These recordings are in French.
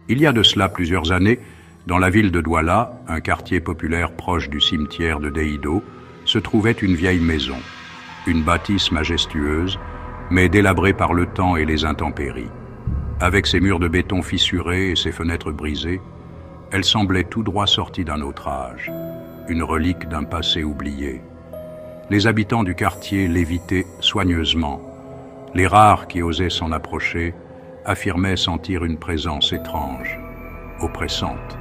Il y a de cela plusieurs années, dans la ville de Douala, un quartier populaire proche du cimetière de Deido, se trouvait une vieille maison, une bâtisse majestueuse, mais délabrée par le temps et les intempéries. Avec ses murs de béton fissurés et ses fenêtres brisées, elle semblait tout droit sortie d'un autre âge, une relique d'un passé oublié. Les habitants du quartier l'évitaient soigneusement. Les rares qui osaient s'en approcher affirmaient sentir une présence étrange, oppressante,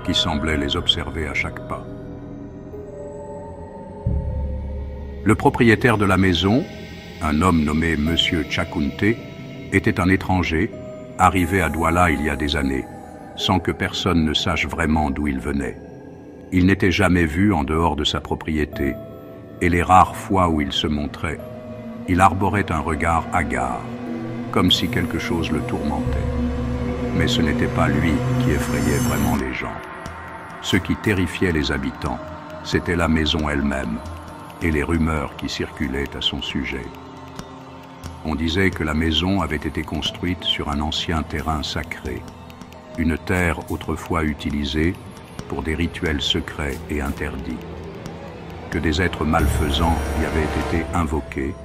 qui semblait les observer à chaque pas. Le propriétaire de la maison, un homme nommé Monsieur Chakunte, était un étranger, arrivé à Douala il y a des années, sans que personne ne sache vraiment d'où il venait. Il n'était jamais vu en dehors de sa propriété, et les rares fois où il se montrait, il arborait un regard hagard, comme si quelque chose le tourmentait. Mais ce n'était pas lui qui effrayait vraiment les gens. Ce qui terrifiait les habitants, c'était la maison elle-même et les rumeurs qui circulaient à son sujet. On disait que la maison avait été construite sur un ancien terrain sacré, une terre autrefois utilisée pour des rituels secrets et interdits, que des êtres malfaisants y avaient été invoqués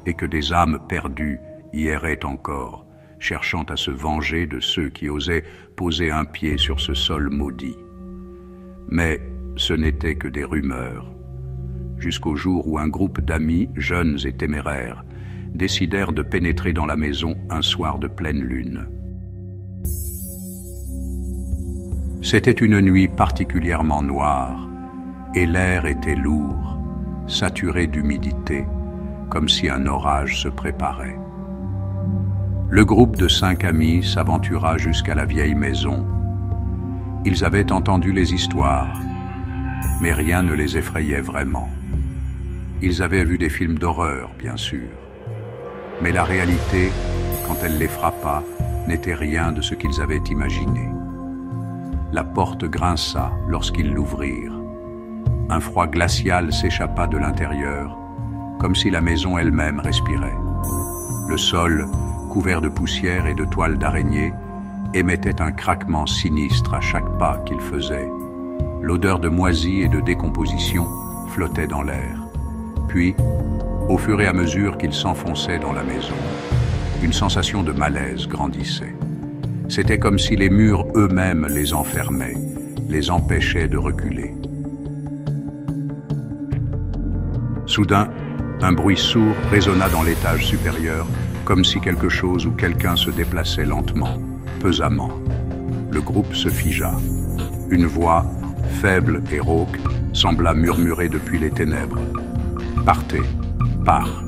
et que des âmes perdues y erraient encore, cherchant à se venger de ceux qui osaient poser un pied sur ce sol maudit. Mais ce n'était que des rumeurs, jusqu'au jour où un groupe d'amis, jeunes et téméraires, décidèrent de pénétrer dans la maison un soir de pleine lune. C'était une nuit particulièrement noire, et l'air était lourd, saturé d'humidité, comme si un orage se préparait. Le groupe de 5 amis s'aventura jusqu'à la vieille maison. Ils avaient entendu les histoires, mais rien ne les effrayait vraiment. Ils avaient vu des films d'horreur, bien sûr, mais la réalité, quand elle les frappa, n'était rien de ce qu'ils avaient imaginé. La porte grinça lorsqu'ils l'ouvrirent. Un froid glacial s'échappa de l'intérieur, comme si la maison elle-même respirait. Le sol, couvert de poussière et de toiles d'araignée, émettait un craquement sinistre à chaque pas qu'il faisait. L'odeur de moisie et de décomposition flottait dans l'air. Puis, au fur et à mesure qu'il s'enfonçait dans la maison, une sensation de malaise grandissait. C'était comme si les murs eux-mêmes les enfermaient, les empêchaient de reculer. Soudain, un bruit sourd résonna dans l'étage supérieur, comme si quelque chose ou quelqu'un se déplaçait lentement, pesamment. Le groupe se figea. Une voix, faible et rauque, sembla murmurer depuis les ténèbres. « Partez, pars !»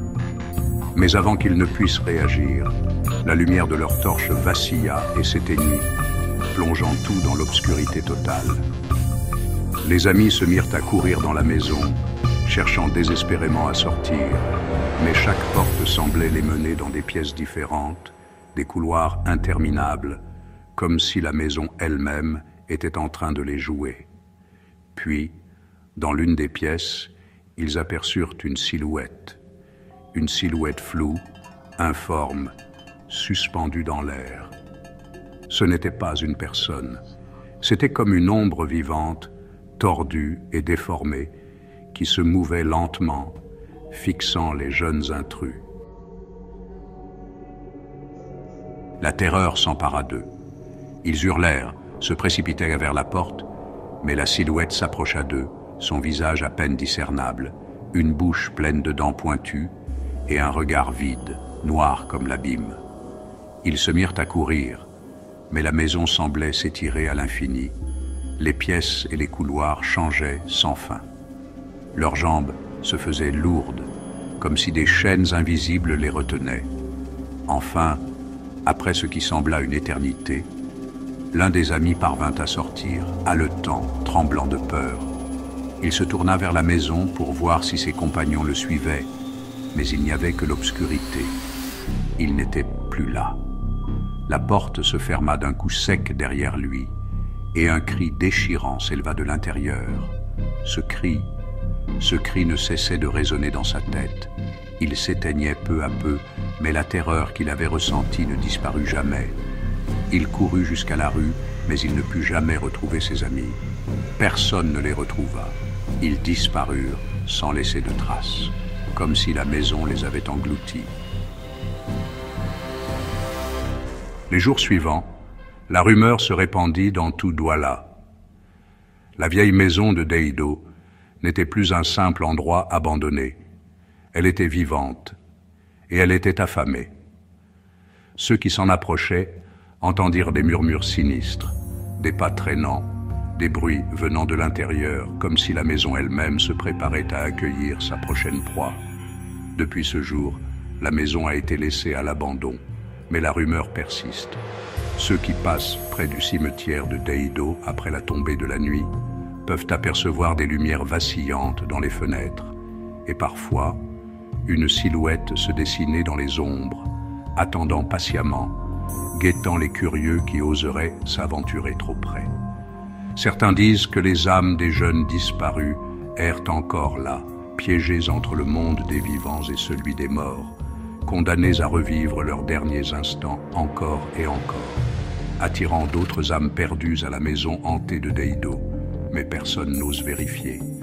Mais avant qu'ils ne puissent réagir, la lumière de leur torche vacilla et s'éteignit, plongeant tout dans l'obscurité totale. Les amis se mirent à courir dans la maison, cherchant désespérément à sortir, mais chaque porte semblait les mener dans des pièces différentes, des couloirs interminables, comme si la maison elle-même était en train de les jouer. Puis, dans l'une des pièces, ils aperçurent une silhouette floue, informe, suspendue dans l'air. Ce n'était pas une personne, c'était comme une ombre vivante, tordue et déformée, qui se mouvait lentement, fixant les jeunes intrus. La terreur s'empara d'eux. Ils hurlèrent, se précipitèrent vers la porte, mais la silhouette s'approcha d'eux, son visage à peine discernable, une bouche pleine de dents pointues et un regard vide, noir comme l'abîme. Ils se mirent à courir, mais la maison semblait s'étirer à l'infini. Les pièces et les couloirs changeaient sans fin. Leurs jambes se faisaient lourdes, comme si des chaînes invisibles les retenaient. Enfin, après ce qui sembla une éternité, l'un des amis parvint à sortir, haletant, tremblant de peur. Il se tourna vers la maison pour voir si ses compagnons le suivaient, mais il n'y avait que l'obscurité. Il n'était plus là. La porte se ferma d'un coup sec derrière lui, et un cri déchirant s'éleva de l'intérieur. Ce cri ne cessait de résonner dans sa tête. Il s'éteignait peu à peu, mais la terreur qu'il avait ressentie ne disparut jamais. Il courut jusqu'à la rue, mais il ne put jamais retrouver ses amis. Personne ne les retrouva. Ils disparurent sans laisser de traces, comme si la maison les avait engloutis. Les jours suivants, la rumeur se répandit dans tout Douala. La vieille maison de Deido n'était plus un simple endroit abandonné. Elle était vivante et elle était affamée. Ceux qui s'en approchaient entendirent des murmures sinistres, des pas traînants, des bruits venant de l'intérieur, comme si la maison elle-même se préparait à accueillir sa prochaine proie. Depuis ce jour, la maison a été laissée à l'abandon, mais la rumeur persiste. Ceux qui passent près du cimetière de Deido après la tombée de la nuit peuvent apercevoir des lumières vacillantes dans les fenêtres et parfois une silhouette se dessiner dans les ombres, attendant patiemment, guettant les curieux qui oseraient s'aventurer trop près. Certains disent que les âmes des jeunes disparus errent encore là, piégées entre le monde des vivants et celui des morts, condamnés à revivre leurs derniers instants encore et encore, attirant d'autres âmes perdues à la maison hantée de Deido, mais personne n'ose vérifier.